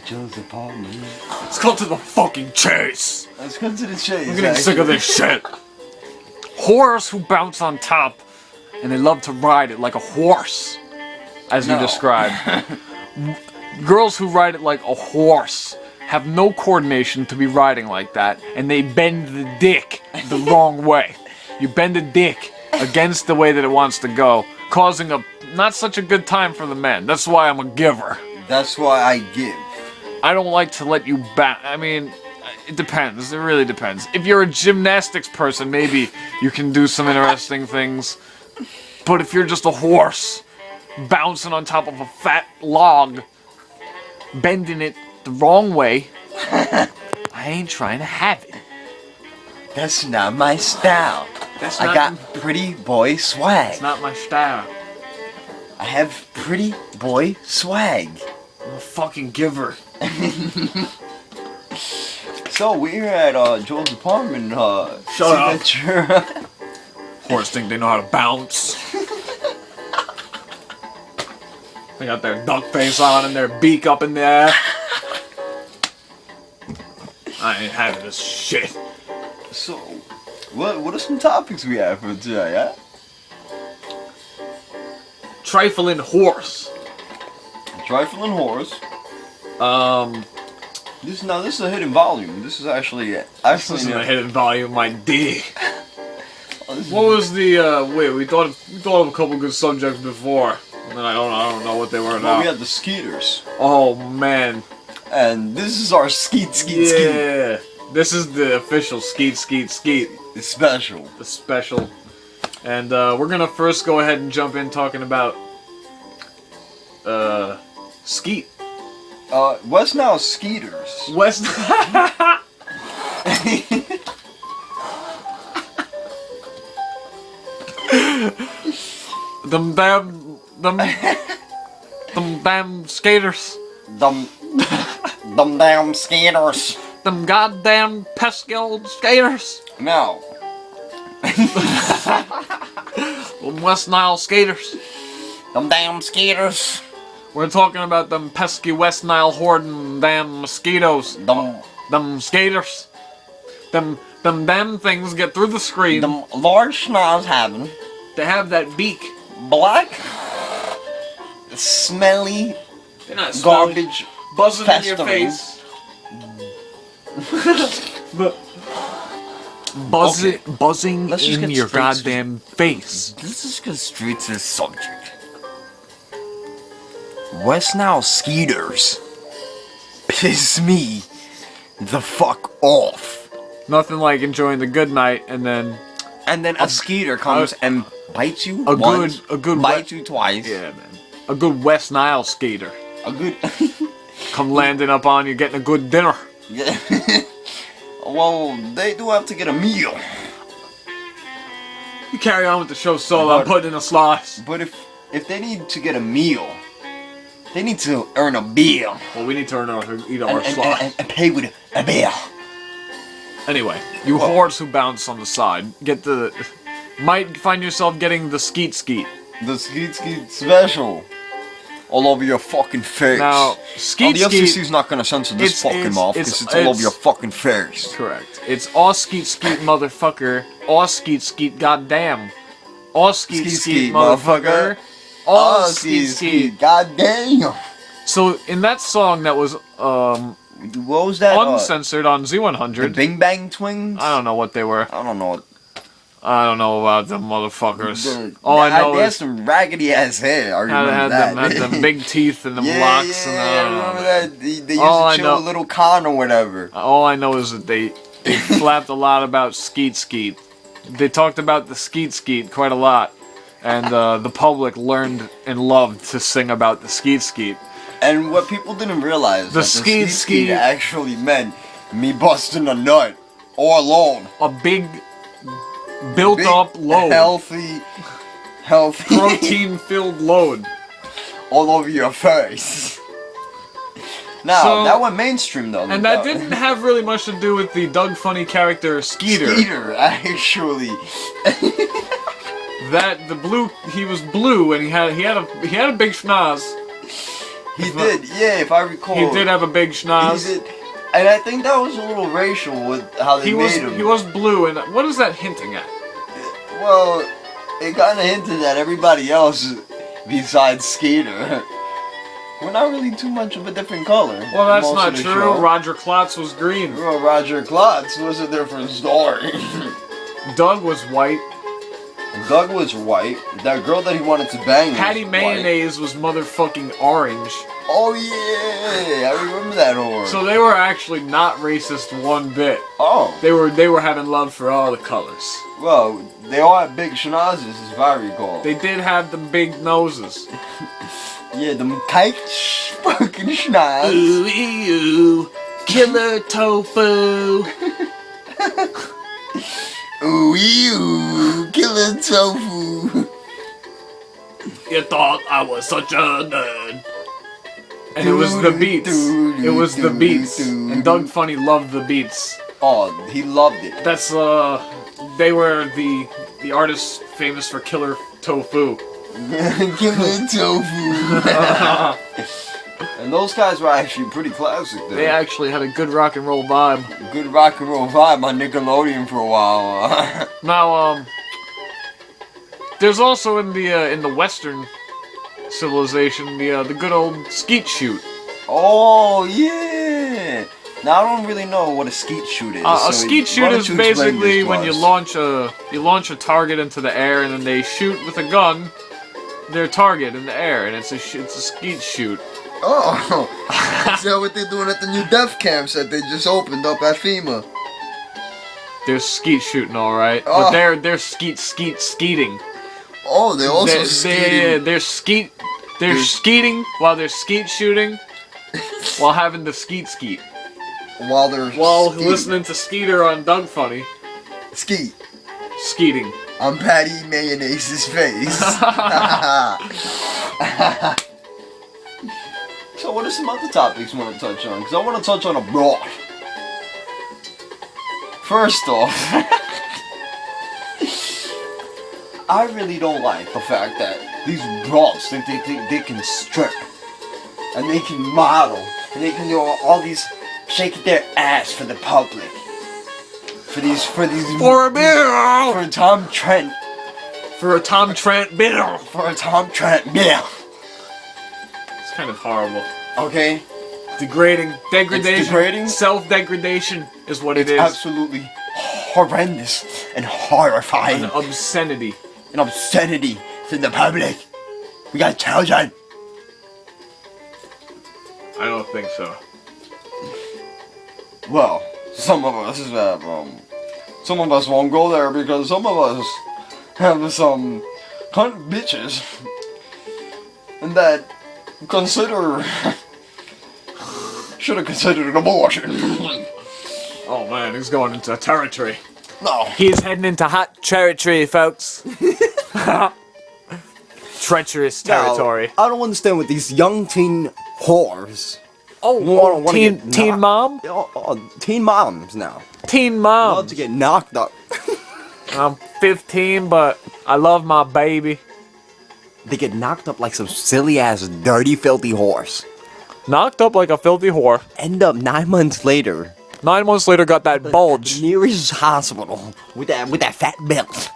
Joe's apartment. Let's go to the fucking chase. Let's go to the chase. I'm getting sick of this shit. Whores who bounce on top, and they love to ride it like a horse, as you described. Girls who ride it like a horse have no coordination to be riding like that, and they bend the dick the wrong way. You bend the dick against the way that it wants to go, causing a not such a good time for the men. That's why I'm a giver. That's why I give. I don't like to let you back. I mean, it depends. It really depends. If you're a gymnastics person, maybe you can do some interesting things. But if you're just a horse bouncing on top of a fat log, bending it the wrong way, I ain't trying to have it. That's not my style. I got pretty boy swag. It's not my style. I have pretty boy swag. I'm a fucking giver. So we're at Joel's apartment. Shut up. Horse think they know how to bounce. They got their duck face on and their beak up in the air. I ain't having this shit. So, what are some topics we have for today, yeah? Trifling horse. Trifling horse. This is a hidden volume. This is actually This isn't a hidden volume, my D. What was the wait? We thought of a couple good subjects before, and then I don't know what they were now. Well, we had the Skeeters. Oh man. And this is our Skeet Skeet Skeet. Yeah. This is the official Skeet Skeet Skeet. It's special. The special. And we're gonna first go ahead and jump in talking about Skeet. What's now Skeeters? West. them damn skaters. Them damn skaters. Them goddamn pesky old skaters. Now. Them West Nile skaters. Them damn skaters. We're talking about them pesky West Nile hoarding damn mosquitoes. Them skaters. Them damn things get through the screen. Them large schnoz having. They have that beak. Black. Smelly. They're not smelly. Garbage. Buzzing festival. in your face. But buzzing in your goddamn face. Let's just go straight to the subject. West Nile Skeeters piss me the fuck off. Nothing like enjoying the good night and then a Skeeter comes and bites you bites you twice. Yeah, man. A good West Nile skater. A good come landing up on you, getting a good dinner. Yeah. Well, they do have to get a meal. You carry on with the show solo. I'm putting in a slice. But if they need to get a meal, they need to earn a bill. Well, we need to eat our slice. And pay with a bill. Anyway, you whores who bounce on the side, might find yourself getting the Skeet Skeet. The Skeet Skeet special. All over your fucking face. Now, Skeet Skeet... the FCC's not gonna censor this fucking mouth, because it's all over your fucking face. Correct. It's all Skeet Skeet motherfucker, all Skeet Skeet goddamn. All Skeet Skeet motherfucker, all Skeet Skeet goddamn. So, in that song that was, what was that? Uncensored on Z100. The Bing Bang Twins? I don't know what they were. I don't know. I don't know about them motherfuckers. All I know is... They had some raggedy ass hair. I remember that. Had them big teeth and them locks. Yeah, I remember that. They used to chill a little con or whatever. All I know is that they flapped a lot about Skeet Skeet. They talked about the Skeet Skeet quite a lot. And the public learned and loved to sing about the Skeet Skeet. And what people didn't realize, the Skeet Skeet actually meant me busting a nut all alone. A big built-up load. Healthy, protein-filled load. All over your face. Now, that went mainstream though. And that didn't have really much to do with the Doug Funny character Skeeter. Skeeter, actually. He was blue and he had a big schnoz. He did, yeah, if I recall. He did have a big schnoz. He did. And I think that was a little racial with how they made him. He was blue, and what is that hinting at? Well, it kind of hinted at everybody else besides Skeeter. We're not really too much of a different color. Well, that's not true. Roger Klotz was green. Well, Roger Klotz was a different story. Doug was white. Doug was white. That girl that he wanted to bang Patty was Mayonnaise was motherfucking orange. Oh yeah, I remember that horror. So they were actually not racist one bit. Oh. They were having love for all the colors. Well, they all had big schnozzes, if I recall. They did have the big noses. Yeah, them kike fucking schnoz. Ooh, ew, killer tofu. Ooh, ew, killer tofu. You thought I was such a nerd. And it was the beats. It was the beats. And Doug Funny loved the beats. Oh, he loved it. That's they were the artists famous for Killer Tofu. Killer tofu. And those guys were actually pretty classic though. They actually had a good rock and roll vibe. Good rock and roll vibe on Nickelodeon for a while. Now, there's also in the Western civilization the good old skeet shoot. Oh yeah. Now I don't really know what a skeet shoot is. A skeet shoot is basically when you launch a target into the air and then they shoot with a gun their target in the air, and it's a skeet shoot. Oh, is that what they're doing at the new death camps that they just opened up at FEMA? They're skeet shooting, all right, oh. but they're skeeting. Oh, they also skeeting. They're skeeting while they're skeet shooting, while having the skeet. While listening to Skeeter on Doug Funny. Skeeting. On Patty Mayonnaise's face. So what are some other topics you want to touch on? Because I want to touch on a broad. First off, I really don't like the fact that these broads think they can strip. And they can model. And they can do all these shaking their ass for the public. For a bill! For Tom Trent. For a Tom Trent bill! For a Tom Trent bill. It's kind of horrible. Okay? Degrading. Degradation. It's degrading? Self-degradation is what it is. It's absolutely horrendous and horrifying. An obscenity. An obscenity to the public. We got children. I don't think so. Well, some of us won't go there because some of us have some cunt bitches and that should have considered an abortion. Oh man, he's going into territory. No. He's heading into hot territory, folks. Treacherous territory. Now, I don't understand with these young teen whores. Oh, teen mom? Teen moms now. Teen moms. Love to get knocked up. I'm 15, but I love my baby. They get knocked up like some silly ass, dirty, filthy horse. Knocked up like a filthy whore. End up 9 months later. 9 months later, got that bulge. Nearest hospital with that fat belt.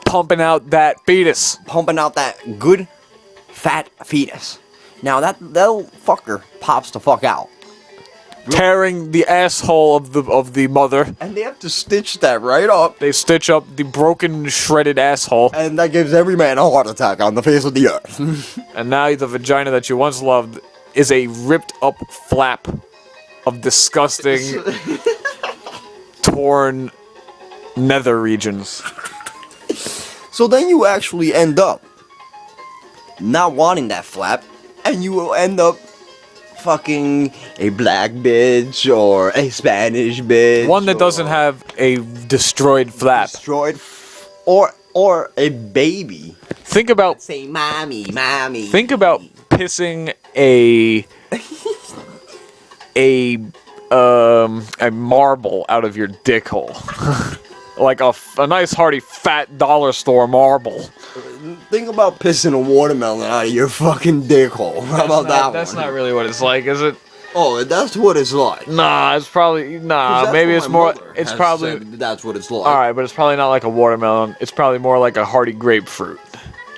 Pumping out that fetus. Pumping out that good, fat fetus. Now that little fucker pops the fuck out. Tearing the asshole of the mother. And they have to stitch that right up. They stitch up the broken, shredded asshole. And that gives every man a heart attack on the face of the earth. And now the vagina that you once loved is a ripped up flap of disgusting, torn nether regions. So then you actually end up not wanting that flap, and you will end up fucking a black bitch or a Spanish bitch. One that doesn't have a destroyed flap. Or a baby. Think about Say mommy. Think about pissing a marble out of your dick hole. Like a nice hearty fat dollar store marble. think about pissing a watermelon out of your fucking dick hole. How about that one? That's not really what it's like, is it? Oh, that's what it's like. Nah, it's probably That's maybe what it's my more. mother It's has probably said that's what it's like. all right, but it's probably not like a watermelon. It's probably more like a hearty grapefruit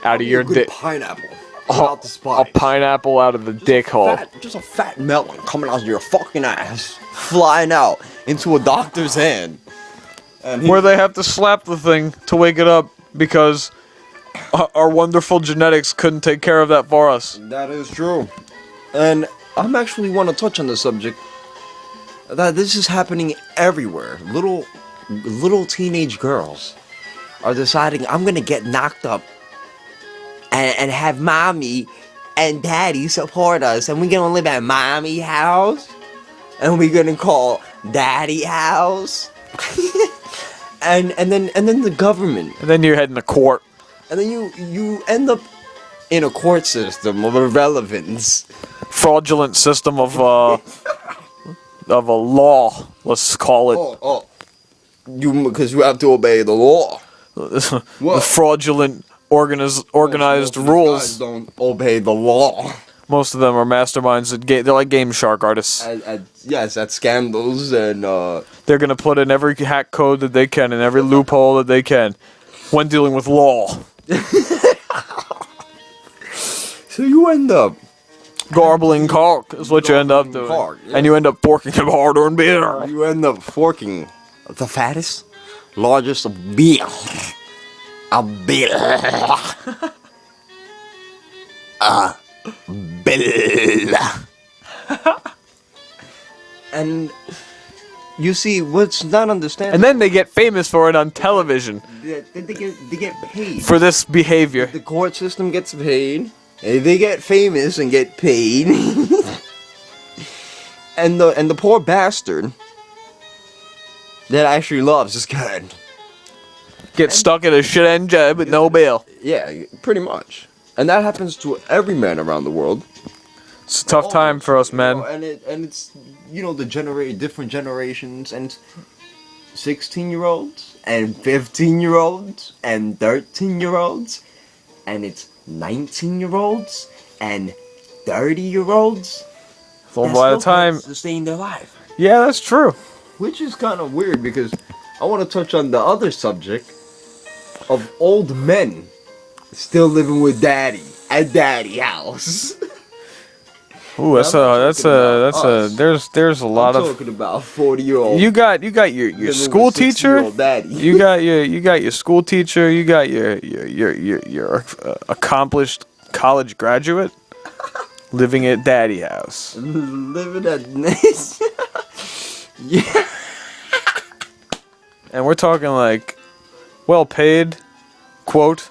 out of your A good dick. pineapple. Oh, Without the spice. a pineapple out of the dick hole. Just a fat melon coming out of your fucking ass, flying out into a doctor's hand. And Where they have to slap the thing to wake it up because our wonderful genetics couldn't take care of that for us. That is true. And I'm actually want to touch on the subject that this is happening everywhere. Little teenage girls are deciding I'm gonna get knocked up and have mommy and daddy support us, and we're gonna live at mommy house, and we're gonna call daddy house, and then the government, And then you're heading to court. and then you end up in a court system of irrelevance. Fraudulent system of a law, let's call it. Because you have to obey the law. The fraudulent organized Most of these rules. guys don't obey the law. Most of them are masterminds. They're like Game Shark artists. Yes, at scandals and They're gonna put in every hack code that they can and every loophole that they can when dealing with law. so you end up Garbling cock is what you end up doing. Cock, yeah. And you end up forking it harder and beer. forking the fattest, largest beer. A beer. A bill. And you see, what's not understandable. And then they get famous for it on television they get paid. for this behavior. The court system gets paid. And they get famous and get paid. and the poor bastard that actually loves this guy. Get stuck in a shit end job with no bail. Yeah, pretty much. And that happens to every man around the world. It's a tough time for us men. And it's the different generations and 16-year-olds and 15-year-olds and 13-year-olds and it's 19-year-olds and 30-year-olds. So by the time, sustain their life. yeah, that's true. Which is kind of weird because I want to touch on the other subject of old men still living with daddy at daddy house. Ooh, there's a lot I'm of. talking about 40-year-old. You got your school teacher. Daddy. You got your school teacher. You got your accomplished college graduate living at daddy house. Living at nice. Yeah. And we're talking like well paid, quote,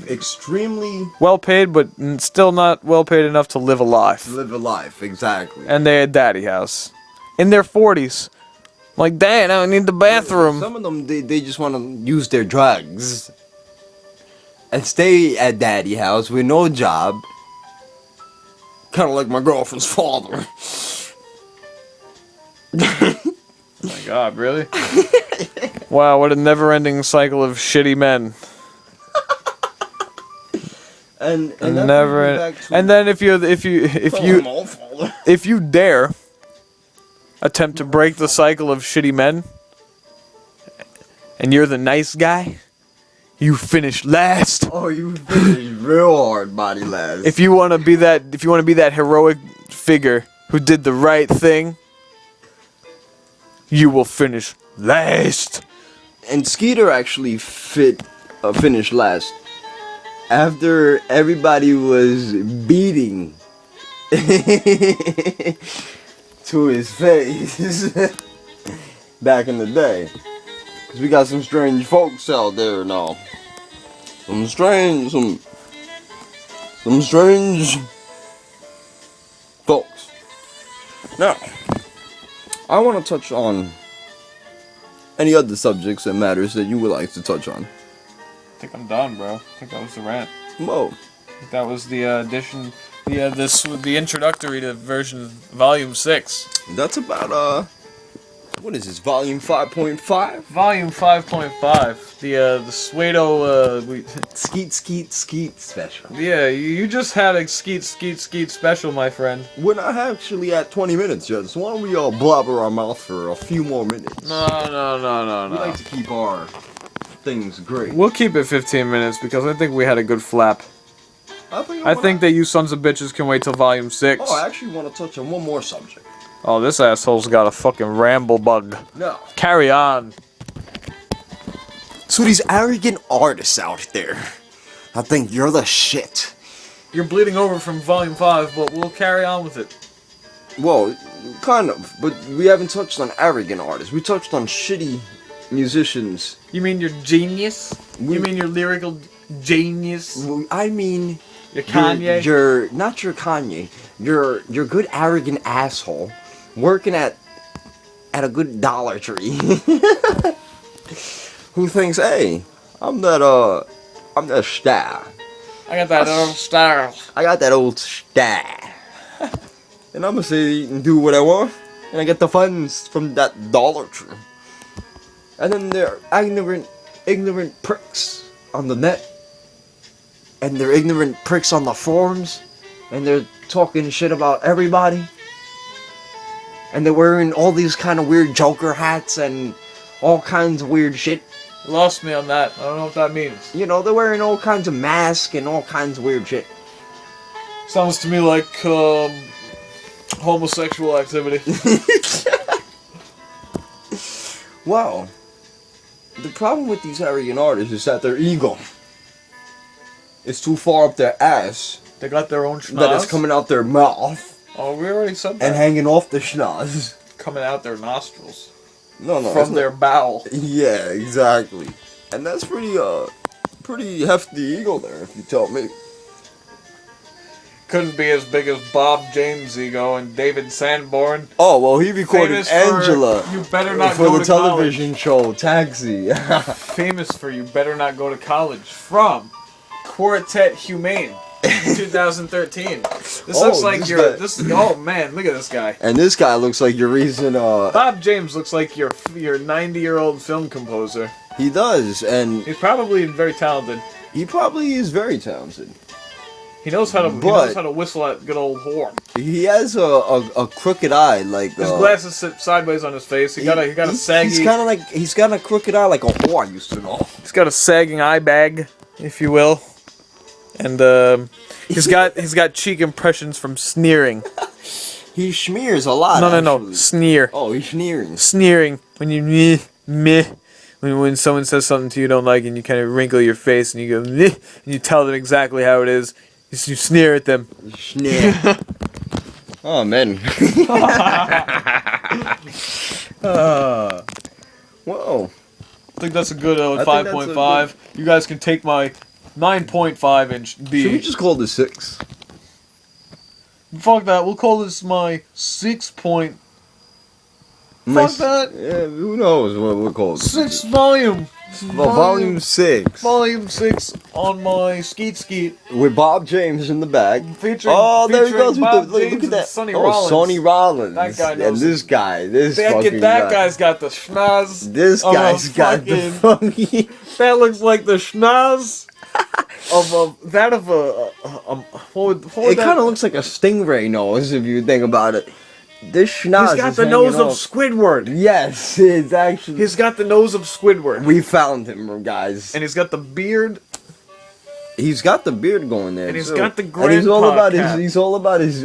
Extremely well paid, but still not well paid enough to live a life. live a life, exactly. And they had daddy house in their 40s. Like, dang, I need the bathroom. Some of them, they just want to use their drugs and stay at daddy house with no job. Kind of like my girlfriend's father. Oh my God, really? Wow, what a never-ending cycle of shitty men. And Never. And then if you dare attempt to break the cycle of shitty men, and you're the nice guy, you finish last. Oh, you finished real hard, body last. If you want to be that heroic figure who did the right thing, you will finish last. And Skeeter actually finished last after everybody was beating to his face back in the day. Cause we got some strange folks out there now. Some strange folks. Now, I want to touch on any other subjects and matters that you would like to touch on. I think I'm done, bro. I think that was the rant. Whoa. That was the addition. Yeah, the introductory to version volume 6. That's about What is this? Volume 5.5? Volume 5.5. The Suedo. Skeet Skeet Skeet special. Yeah, you just had a Skeet Skeet Skeet special, my friend. We're not actually at 20 minutes yet, so why don't we all blabber our mouth for a few more minutes? No. We like to keep our things great. We'll keep it 15 minutes because I think we had a good flap. I think that you sons of bitches can wait till volume 6. Oh, I actually want to touch on one more subject. Oh, this asshole's got a fucking ramble bug. No. Carry on. So these arrogant artists out there, I think you're the shit. You're bleeding over from volume 5, but we'll carry on with it. Well, kind of, but we haven't touched on arrogant artists. We touched on shitty musicians. You mean your genius? You mean your lyrical genius? I mean, Your Kanye? You're not your Kanye. You're good arrogant asshole working at a good Dollar Tree. Who thinks, hey, I'm that star. I got that old style. I got that old star. And I'm gonna say and do what I want, and I get the funds from that Dollar Tree. And then they're ignorant pricks on the net. And they're ignorant pricks on the forums. And they're talking shit about everybody. And they're wearing all these kind of weird Joker hats and all kinds of weird shit. Lost me on that. I don't know what that means. You know, they're wearing all kinds of masks and all kinds of weird shit. Sounds to me like homosexual activity. Well, the problem with these arrogant artists is that their ego is too far up their ass. They got their own schnoz. That is coming out their mouth. Oh, we already said that. And hanging off the schnoz. Coming out their nostrils. No, From their bowel. Yeah, exactly. And that's pretty hefty ego there, if you tell me. Couldn't be as big as Bob James' ego and David Sanborn. Oh, well, he recorded Famous for Angela You Better Not for Go the to television show Taxi. Famous for You Better Not Go to College from Quartet Humane in 2013. This looks like oh man, look at this guy. And this guy looks like your recent Bob James looks like your 90-year-old film composer. He does, and He's probably very talented. he probably is very talented. He knows how to whistle that good old horn. He has a crooked eye, like His glasses sit sideways on his face. He got a saggy. He's got a crooked eye like a whore I used to know. He's got a sagging eye bag, if you will, and he's got cheek impressions from sneering. He smears a lot. No, sneer. Oh, he's sneering. Sneering when you meh. When someone says something to you don't like and you kind of wrinkle your face and you go meh, and you tell them exactly how it is. You sneer at them. Sneer. Oh, man. Whoa. I think that's a good 5.5. You guys can take my 9.5 inch B. Should we just call this 6? Fuck that. We'll call this my 6 point. Fuck that. Yeah, who knows what we'll call it. 6 volume. Well, volume 6. Volume 6 on my Skeet Skeet. With Bob James in the back. Featuring There he goes. Bob Look James at that. and Sonny Oh, Rollins. Sonny Rollins. That guy knows and this it. guy. That Guy's got the schnoz. This guy's got the funky. That looks like the schnoz of It kind of looks like a stingray nose if you think about it. This schnoz. He's got the nose of Squidward. Yes, it's actually. He's got the nose of Squidward. We found him, guys. And he's got the beard. He's got the beard going there. And he's too. got the And grandpa he's all about his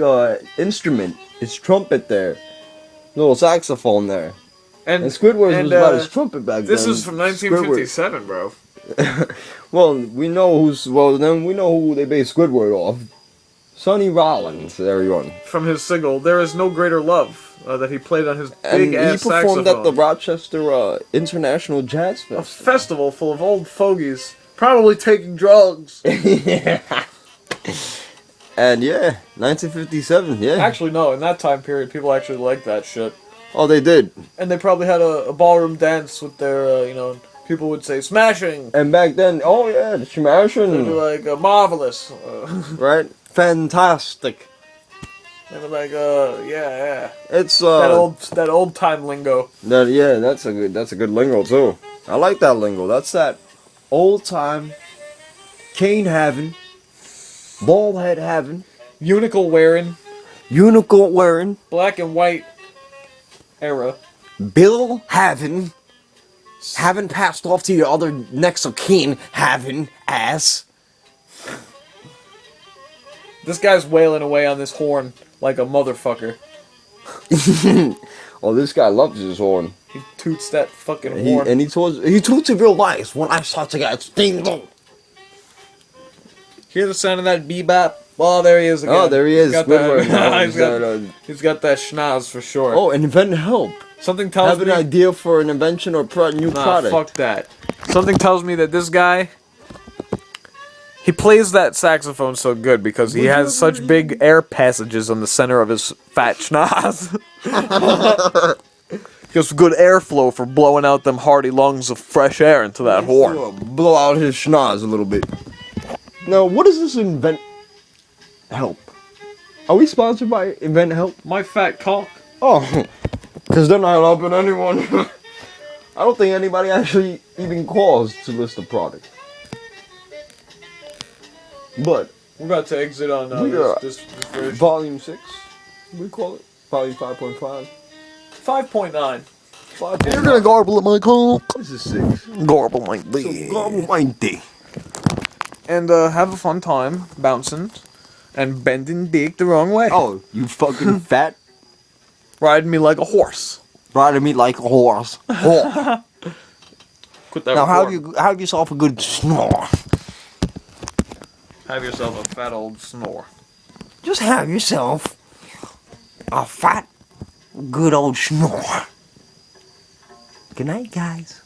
instrument, his trumpet there, little saxophone there. And Squidward was about his trumpet back then. This is from 1957, bro. Well, we know who they based Squidward off. Sonny Rollins, everyone. From his single, There Is No Greater Love, that he played on his big-ass saxophone. He performed at the Rochester International Jazz Festival. A festival full of old fogies, probably taking drugs. Yeah. And yeah, 1957, yeah. Actually, no, in that time period, people actually liked that shit. Oh, they did. And they probably had a ballroom dance with their, people would say, smashing. And back then, oh yeah, the smashing. They'd be like, marvelous. Right? Fantastic. They were like, yeah. It's That old time lingo. that's a good lingo too. I like that lingo. That's that old time cane having, bald head having, Unicle wearing, unicorn wearing, black and white era. bill having, haven't passed off to your other next of kin having ass. This guy's wailing away on this horn like a motherfucker. Oh, this guy loves his horn. He toots that fucking horn. He toots it real nice when I start to get stingle. Hear the sound of that bebop? Oh, there he is again. Oh, there he is. Got Squidward. that, he's got that schnoz for sure. Oh, invent help. Something tells Have me... an idea for an invention or new Nah, product. fuck that. Something tells me that this guy... He plays that saxophone so good because he has such big air passages on the center of his fat schnoz. Gives good airflow for blowing out them hearty lungs of fresh air into that horn. Blow out his schnoz a little bit. Now, what does this invent help? Are we sponsored by Invent Help? My fat cock. Oh, because they're not helping anyone. I don't think anybody actually even calls to list the product. But We're about to exit on this version. Volume 6, we call it. Volume 5.5. 5.9. You're gonna garble at my cock. This is 6. Garble my dick. So garble my dick. And have a fun time bouncing and bending dick the wrong way. Oh, you fucking fat. Riding me like a horse. Riding me like a horse. Oh. Quit that Now horn. have yourself a good snore. Have yourself a fat old snore. Just have yourself a fat, good old snore. Good night, guys.